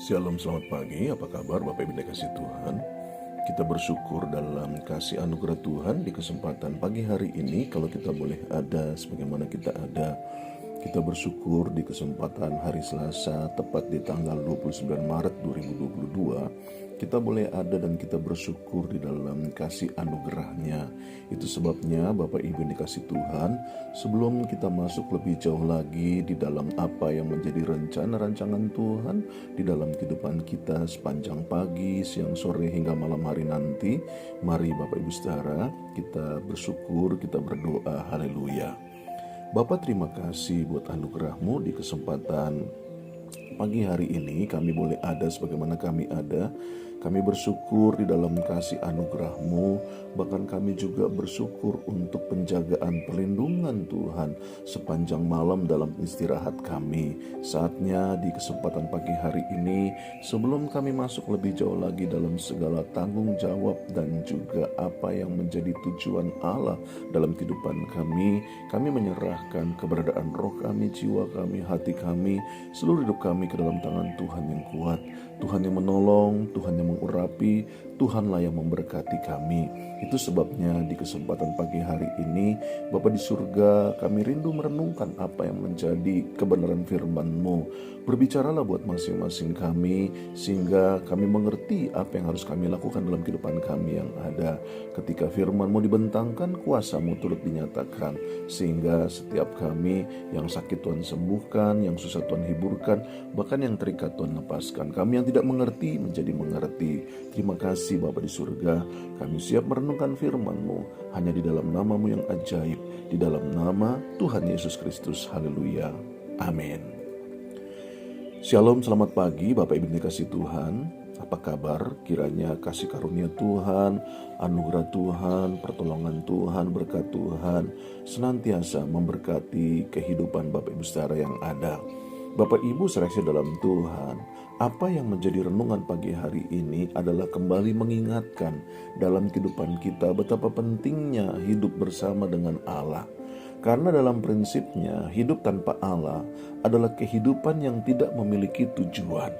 Shalom, selamat pagi. Apa kabar Bapak Ibu dikasih Tuhan? Kita bersyukur dalam kasih anugerah Tuhan di kesempatan pagi hari ini. Kalau kita boleh ada sebagaimana kita ada, kita bersyukur di kesempatan hari Selasa tepat di tanggal 29 Maret 2022. Kita boleh ada dan kita bersyukur di dalam kasih anugerahnya. Itu sebabnya Bapak Ibu yang dikasih Tuhan, sebelum kita masuk lebih jauh lagi di dalam apa yang menjadi rencana rancangan Tuhan di dalam kehidupan kita sepanjang pagi, siang, sore hingga malam hari nanti, mari Bapak Ibu Saudara, kita bersyukur, kita berdoa. Haleluya. Bapa, terima kasih buat anugerah-Mu di kesempatan pagi hari ini. Kami boleh ada sebagaimana kami ada. Kami bersyukur di dalam kasih anugerah-Mu. Bahkan kami juga bersyukur untuk penjagaan perlindungan Tuhan sepanjang malam dalam istirahat kami. Saatnya di kesempatan pagi hari ini, sebelum kami masuk lebih jauh lagi dalam segala tanggung jawab dan juga apa yang menjadi tujuan Allah dalam kehidupan kami menyerahkan keberadaan roh kami, jiwa kami, hati kami, seluruh hidup kami ke dalam tangan Tuhan yang kuat. Tuhan yang menolong, Tuhan yang mengurapi, Tuhanlah yang memberkati kami. Itu sebabnya di kesempatan pagi hari ini, Bapa di surga, kami rindu merenungkan apa yang menjadi kebenaran firman-Mu. Berbicaralah buat masing-masing kami, sehingga kami mengerti apa yang harus kami lakukan dalam kehidupan kami yang ada. Ketika firman-Mu dibentangkan, kuasa-Mu turut dinyatakan, sehingga setiap kami yang sakit Tuhan sembuhkan, yang susah Tuhan hiburkan, bahkan yang terikat Tuhan lepaskan. Kami yang tidak mengerti menjadi mengerti. Terima kasih Bapa di surga, kami siap merenungkan firman-Mu hanya di dalam nama-Mu yang ajaib, di dalam nama Tuhan Yesus Kristus. Haleluya. Amin. Shalom, selamat pagi Bapak Ibu dikasih Tuhan. Apa kabar? Kiranya kasih karunia Tuhan, anugerah Tuhan, pertolongan Tuhan, berkat Tuhan senantiasa memberkati kehidupan Bapak Ibu saudara yang ada. Bapak Ibu saudara dalam Tuhan, apa yang menjadi renungan pagi hari ini adalah kembali mengingatkan dalam kehidupan kita betapa pentingnya hidup bersama dengan Allah. Karena dalam prinsipnya hidup tanpa Allah adalah kehidupan yang tidak memiliki tujuan.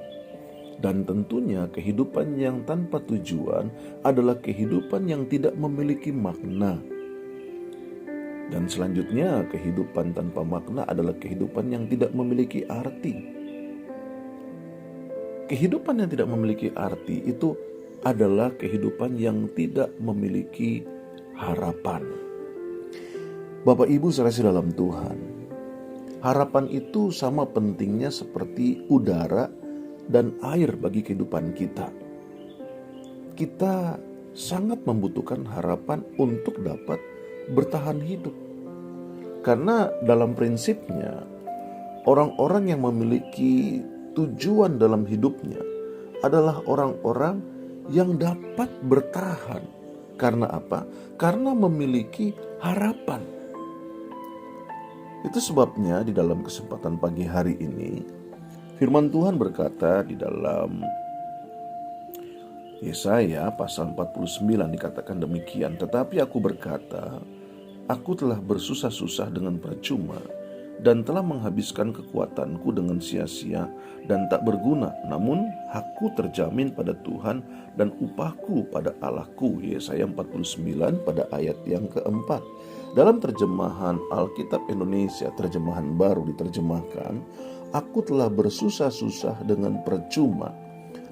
Dan tentunya kehidupan yang tanpa tujuan adalah kehidupan yang tidak memiliki makna. Dan selanjutnya kehidupan tanpa makna adalah kehidupan yang tidak memiliki arti. Kehidupan yang tidak memiliki arti itu adalah kehidupan yang tidak memiliki harapan. Bapak Ibu saudara dalam Tuhan, harapan itu sama pentingnya seperti udara dan air bagi kehidupan kita. Kita sangat membutuhkan harapan untuk dapat bertahan hidup. Karena dalam prinsipnya, orang-orang yang memiliki tujuan dalam hidupnya adalah orang-orang yang dapat bertahan. Karena apa? Karena memiliki harapan. Itu sebabnya di dalam kesempatan pagi hari ini, firman Tuhan berkata di dalam Yesaya pasal 49 dikatakan demikian, tetapi aku berkata, aku telah bersusah-susah dengan percuma dan telah menghabiskan kekuatanku dengan sia-sia dan tak berguna, namun hakku terjamin pada Tuhan dan upahku pada Allahku. Yesaya 49 pada ayat yang keempat. Dalam terjemahan Alkitab Indonesia, terjemahan baru diterjemahkan, aku telah bersusah-susah dengan percuma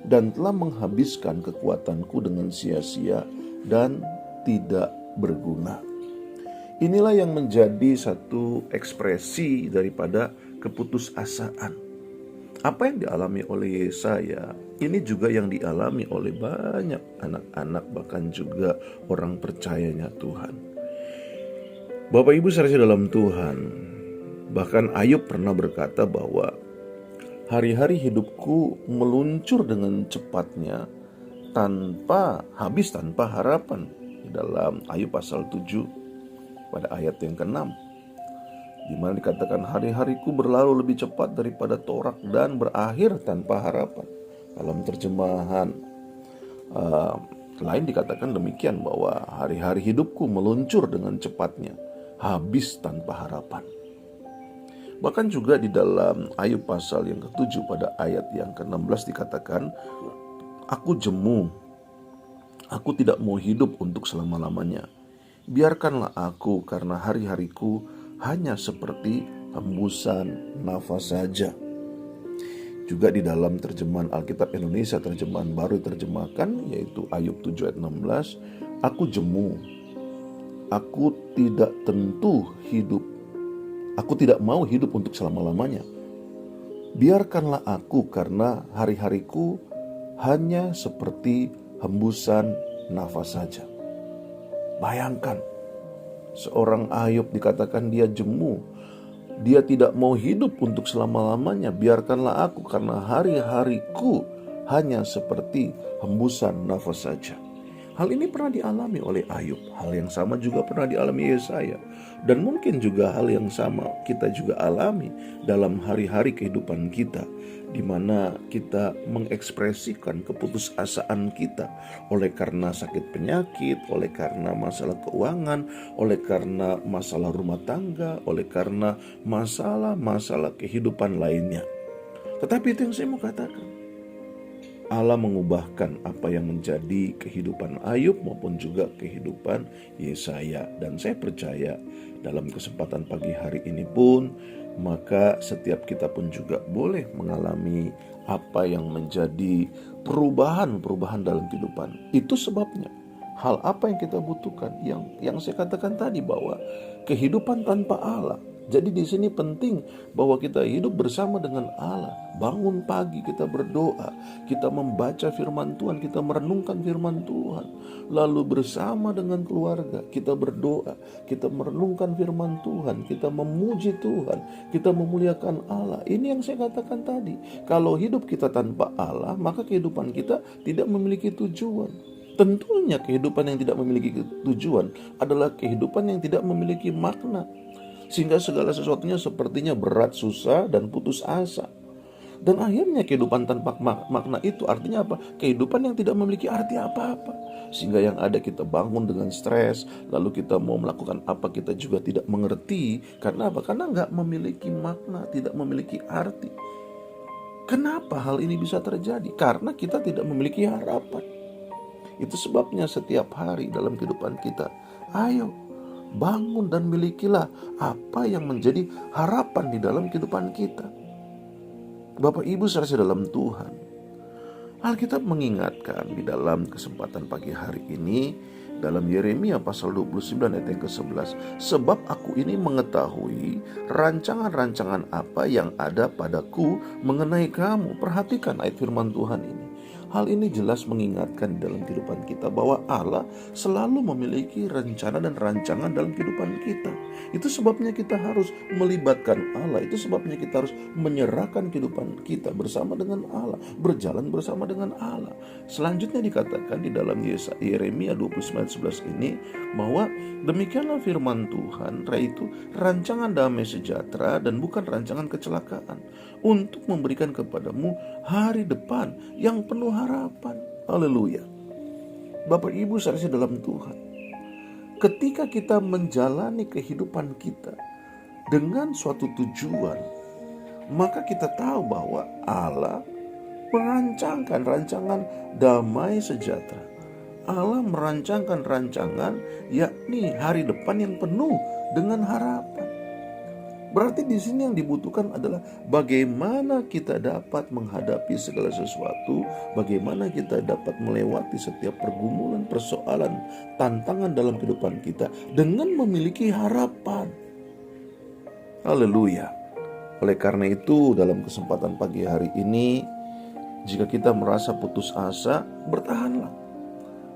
dan telah menghabiskan kekuatanku dengan sia-sia dan tidak berguna. Inilah yang menjadi satu ekspresi daripada keputusasaan. Apa yang dialami oleh Yesaya, ini juga yang dialami oleh banyak anak-anak, bahkan juga orang percayanya Tuhan. Bapak Ibu saudara dalam Tuhan, bahkan Ayub pernah berkata bahwa hari-hari hidupku meluncur dengan cepatnya tanpa harapan. Di dalam Ayub pasal 7 pada ayat yang ke-6, di mana dikatakan hari-hariku berlalu lebih cepat daripada torak dan berakhir tanpa harapan. Dalam terjemahan lain dikatakan demikian, bahwa hari-hari hidupku meluncur dengan cepatnya, habis tanpa harapan. Bahkan juga di dalam Ayub pasal yang ke-7 pada ayat yang ke-16 dikatakan, aku jemu, aku tidak mau hidup untuk selama-lamanya. Biarkanlah aku karena hari-hariku hanya seperti hembusan nafas saja. Juga di dalam terjemahan Alkitab Indonesia terjemahan baru terjemahkan, yaitu Ayub 7 ayat 16, aku jemu, aku tidak tentu hidup, aku tidak mau hidup untuk selama-lamanya. Biarkanlah aku karena hari-hariku hanya seperti hembusan nafas saja. Bayangkan, seorang Ayub dikatakan dia jemu, dia tidak mau hidup untuk selama-lamanya. Biarkanlah aku karena hari-hariku hanya seperti hembusan nafas saja. Hal ini pernah dialami oleh Ayub. Hal yang sama juga pernah dialami Yesaya. Dan mungkin juga hal yang sama kita juga alami dalam hari-hari kehidupan kita, di mana kita mengekspresikan keputusasaan kita oleh karena sakit penyakit, oleh karena masalah keuangan, oleh karena masalah rumah tangga, oleh karena masalah-masalah kehidupan lainnya. Tetapi itu yang saya mau katakan, Allah mengubahkan apa yang menjadi kehidupan Ayub maupun juga kehidupan Yesaya. Dan saya percaya dalam kesempatan pagi hari ini pun, maka setiap kita pun juga boleh mengalami apa yang menjadi perubahan-perubahan dalam kehidupan. Itu sebabnya hal apa yang kita butuhkan, yang saya katakan tadi, bahwa kehidupan tanpa Allah. Jadi di sini penting bahwa kita hidup bersama dengan Allah. Bangun pagi kita berdoa, kita membaca firman Tuhan, kita merenungkan firman Tuhan. Lalu bersama dengan keluarga kita berdoa, kita merenungkan firman Tuhan, kita memuji Tuhan, kita memuliakan Allah. Ini yang saya katakan tadi. Kalau hidup kita tanpa Allah, maka kehidupan kita tidak memiliki tujuan. Tentunya kehidupan yang tidak memiliki tujuan adalah kehidupan yang tidak memiliki makna. Sehingga segala sesuatunya sepertinya berat, susah, dan putus asa. Dan akhirnya kehidupan tanpa makna itu artinya apa? Kehidupan yang tidak memiliki arti apa-apa. Sehingga yang ada kita bangun dengan stres, lalu kita mau melakukan apa kita juga tidak mengerti. Karena apa? Karena nggak memiliki makna, tidak memiliki arti. Kenapa hal ini bisa terjadi? Karena kita tidak memiliki harapan. Itu sebabnya setiap hari dalam kehidupan kita, ayo bangun dan milikilah apa yang menjadi harapan di dalam kehidupan kita. Bapak Ibu saudara dalam Tuhan, Alkitab mengingatkan di dalam kesempatan pagi hari ini dalam Yeremia pasal 29 ayat yang ke-11, sebab aku ini mengetahui rancangan-rancangan apa yang ada padaku mengenai kamu. Perhatikan ayat firman Tuhan ini. Hal ini jelas mengingatkan dalam kehidupan kita bahwa Allah selalu memiliki rencana dan rancangan dalam kehidupan kita. Itu sebabnya kita harus melibatkan Allah. Itu sebabnya kita harus menyerahkan kehidupan kita bersama dengan Allah, berjalan bersama dengan Allah. Selanjutnya dikatakan di dalam Yeremia 29:11 ini bahwa demikianlah firman Tuhan, yaitu rancangan damai sejahtera dan bukan rancangan kecelakaan, untuk memberikan kepadamu hari depan yang penuh harapan. Haleluya. Bapak Ibu saudara dalam Tuhan, ketika kita menjalani kehidupan kita dengan suatu tujuan, maka kita tahu bahwa Allah merancangkan rancangan damai sejahtera. Allah merancangkan rancangan yakni hari depan yang penuh dengan harapan. Berarti di sini yang dibutuhkan adalah bagaimana kita dapat menghadapi segala sesuatu, bagaimana kita dapat melewati setiap pergumulan, persoalan, tantangan dalam kehidupan kita dengan memiliki harapan. Haleluya. Oleh karena itu, dalam kesempatan pagi hari ini, jika kita merasa putus asa, bertahanlah.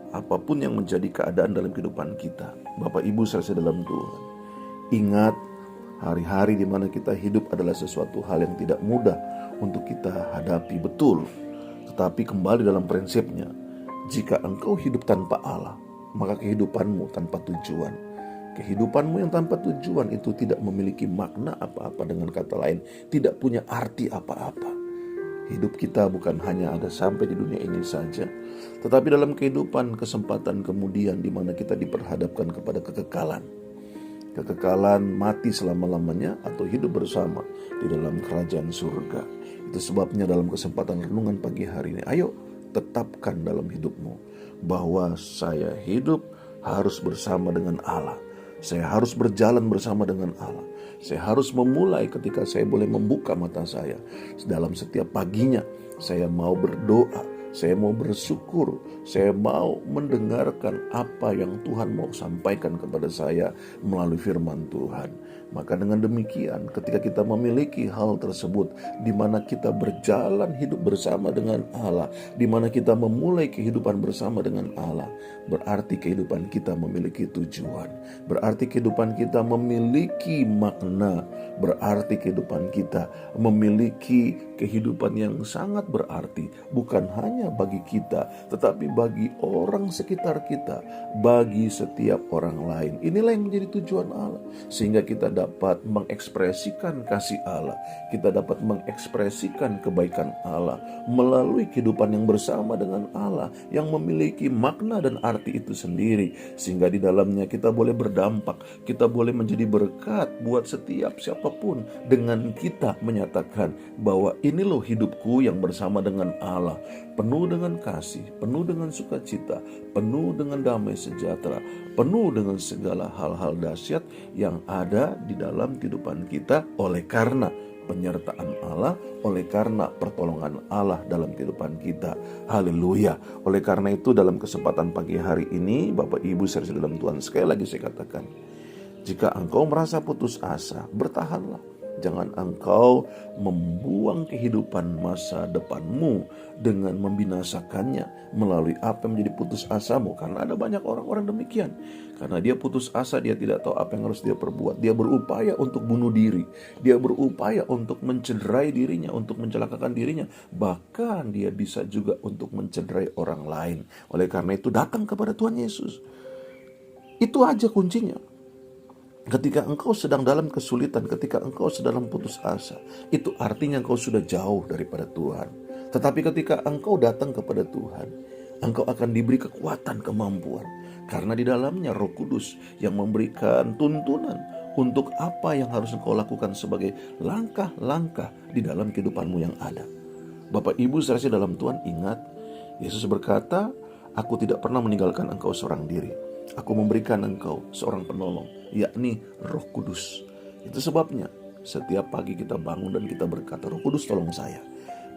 Apapun yang menjadi keadaan dalam kehidupan kita, Bapak Ibu saudara dalam Tuhan, ingat, hari-hari di mana kita hidup adalah sesuatu hal yang tidak mudah untuk kita hadapi, betul. Tetapi kembali dalam prinsipnya, jika engkau hidup tanpa Allah, maka kehidupanmu tanpa tujuan. Kehidupanmu yang tanpa tujuan itu tidak memiliki makna apa-apa, dengan kata lain, tidak punya arti apa-apa. Hidup kita bukan hanya ada sampai di dunia ini saja, tetapi dalam kehidupan kesempatan kemudian di mana kita diperhadapkan kepada kekekalan. kekekalan mati selama-lamanya atau hidup bersama di dalam kerajaan surga. Itu sebabnya dalam kesempatan renungan pagi hari ini, ayo tetapkan dalam hidupmu bahwa saya hidup harus bersama dengan Allah. Saya harus berjalan bersama dengan Allah. Saya harus memulai ketika saya boleh membuka mata saya. Dalam setiap paginya saya mau berdoa, saya mau bersyukur, saya mau mendengarkan apa yang Tuhan mau sampaikan kepada saya melalui firman Tuhan. Maka dengan demikian ketika kita memiliki hal tersebut, di mana kita berjalan hidup bersama dengan Allah, di mana kita memulai kehidupan bersama dengan Allah, berarti kehidupan kita memiliki tujuan, berarti kehidupan kita memiliki makna, berarti kehidupan kita memiliki kehidupan yang sangat berarti, bukan hanya bagi kita, tetapi bagi orang sekitar kita, bagi setiap orang lain. Inilah yang menjadi tujuan Allah, sehingga kita dapat mengekspresikan kasih Allah, kita dapat mengekspresikan kebaikan Allah melalui kehidupan yang bersama dengan Allah, yang memiliki makna dan arti itu sendiri, sehingga di dalamnya kita boleh berdampak, kita boleh menjadi berkat buat setiap siapapun, dengan kita menyatakan bahwa ini loh hidupku yang bersama dengan Allah, penuh dengan kasih, penuh dengan sukacita, penuh dengan damai sejahtera, penuh dengan segala hal-hal dahsyat yang ada di dalam kehidupan kita oleh karena penyertaan Allah, oleh karena pertolongan Allah dalam kehidupan kita. Haleluya. Oleh karena itu dalam kesempatan pagi hari ini, Bapak Ibu saudara dalam Tuhan, sekali lagi saya katakan, jika engkau merasa putus asa, bertahanlah. Jangan engkau membuang kehidupan masa depanmu dengan membinasakannya melalui apa yang menjadi putus asamu. Karena ada banyak orang-orang demikian. Karena dia putus asa, dia tidak tahu apa yang harus dia perbuat. Dia berupaya untuk bunuh diri. Dia berupaya untuk mencederai dirinya, untuk mencelakakan dirinya. Bahkan dia bisa juga untuk mencederai orang lain. Oleh karena itu datang kepada Tuhan Yesus. Itu aja kuncinya. Ketika engkau sedang dalam kesulitan, ketika engkau sedang dalam putus asa, itu artinya engkau sudah jauh daripada Tuhan. Tetapi ketika engkau datang kepada Tuhan, engkau akan diberi kekuatan, kemampuan. Karena di dalamnya Roh Kudus yang memberikan tuntunan untuk apa yang harus engkau lakukan sebagai langkah-langkah di dalam kehidupanmu yang ada. Bapak Ibu saudara dalam Tuhan, ingat, Yesus berkata, "Aku tidak pernah meninggalkan engkau seorang diri. Aku memberikan engkau seorang penolong, yakni Roh Kudus." Itu sebabnya setiap pagi kita bangun dan kita berkata, "Roh Kudus tolong saya,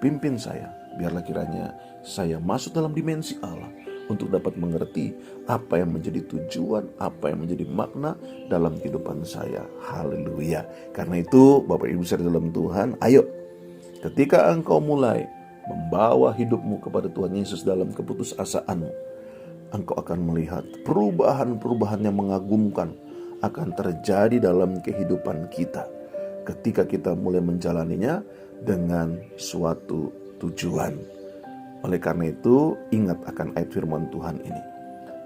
pimpin saya, biarlah kiranya saya masuk dalam dimensi Allah untuk dapat mengerti apa yang menjadi tujuan, apa yang menjadi makna dalam kehidupan saya." Haleluya. Karena itu Bapak Ibu saudara dalam Tuhan, ayo ketika engkau mulai membawa hidupmu kepada Tuhan Yesus dalam keputusasaanmu, engkau akan melihat perubahan-perubahan yang mengagumkan akan terjadi dalam kehidupan kita ketika kita mulai menjalaninya dengan suatu tujuan. Oleh karena itu, ingat akan ayat firman Tuhan ini.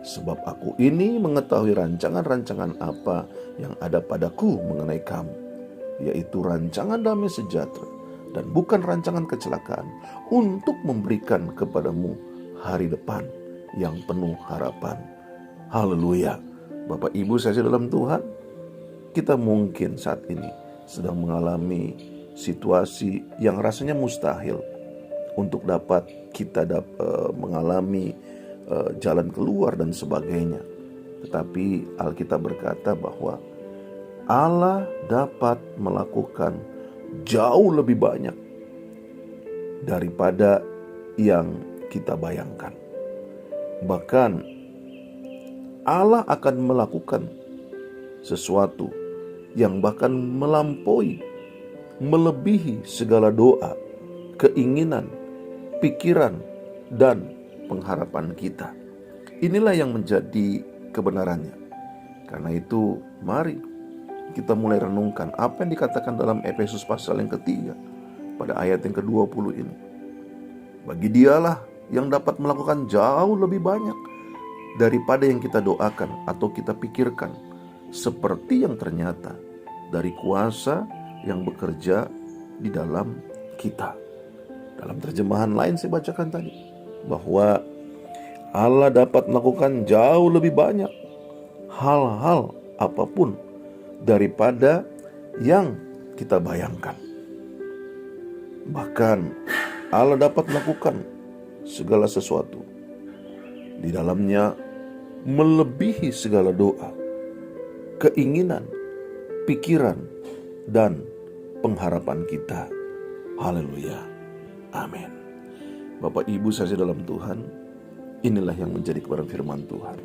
"Sebab aku ini mengetahui rancangan-rancangan apa yang ada padaku mengenai kamu, yaitu rancangan damai sejahtera dan bukan rancangan kecelakaan, untuk memberikan kepadamu hari depan yang penuh harapan." Haleluya. Bapak Ibu saya dalam Tuhan, kita mungkin saat ini sedang mengalami situasi yang rasanya mustahil untuk dapat kita mengalami jalan keluar dan sebagainya. Tetapi Alkitab berkata bahwa Allah dapat melakukan jauh lebih banyak daripada yang kita bayangkan. Bahkan Allah akan melakukan sesuatu yang bahkan melampaui, melebihi segala doa, keinginan, pikiran, dan pengharapan kita. Inilah yang menjadi kebenarannya. Karena itu, mari kita mulai renungkan apa yang dikatakan dalam Efesus pasal yang ketiga, pada ayat yang ke-20 ini. Bagi Dialah yang dapat melakukan jauh lebih banyak daripada yang kita doakan atau kita pikirkan, seperti yang ternyata dari kuasa yang bekerja di dalam kita. Dalam terjemahan lain saya bacakan tadi, bahwa Allah dapat melakukan jauh lebih banyak hal-hal apapun daripada yang kita bayangkan. Bahkan Allah dapat melakukan segala sesuatu di dalamnya melebihi segala doa, keinginan, pikiran, dan pengharapan kita. Haleluya. Amin. Bapak Ibu saja dalam Tuhan, inilah yang menjadi kebenaran firman Tuhan.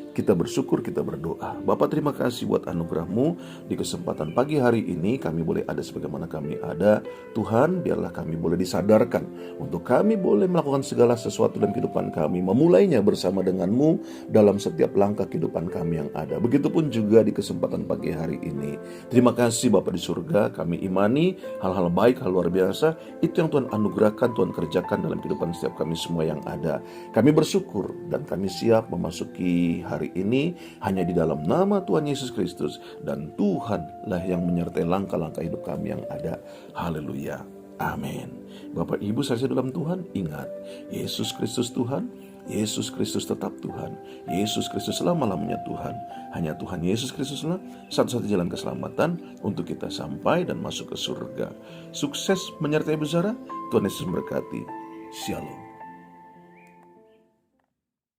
Kita bersyukur, kita berdoa. Bapak, terima kasih buat anugerah-Mu. Di kesempatan pagi hari ini kami boleh ada sebagaimana kami ada. Tuhan, biarlah kami boleh disadarkan untuk kami boleh melakukan segala sesuatu dalam kehidupan kami, memulainya bersama dengan-Mu dalam setiap langkah kehidupan kami yang ada. Begitupun juga di kesempatan pagi hari ini. Terima kasih Bapak di surga, kami imani hal-hal baik, hal luar biasa, itu yang Tuhan anugerahkan, Tuhan kerjakan dalam kehidupan setiap kami semua yang ada. Kami bersyukur dan kami siap memasuki hari ini hanya di dalam nama Tuhan Yesus Kristus, dan Tuhanlah yang menyertai langkah-langkah hidup kami yang ada. Haleluya. Amin. Bapak Ibu saya dalam Tuhan, ingat, Yesus Kristus Tuhan, Yesus Kristus tetap Tuhan, Yesus Kristus selama-lamanya Tuhan. Hanya Tuhan Yesus Kristuslah satu-satunya jalan keselamatan untuk kita sampai dan masuk ke surga. Sukses menyertai bersara. Tuhan Yesus memberkati. Shalom.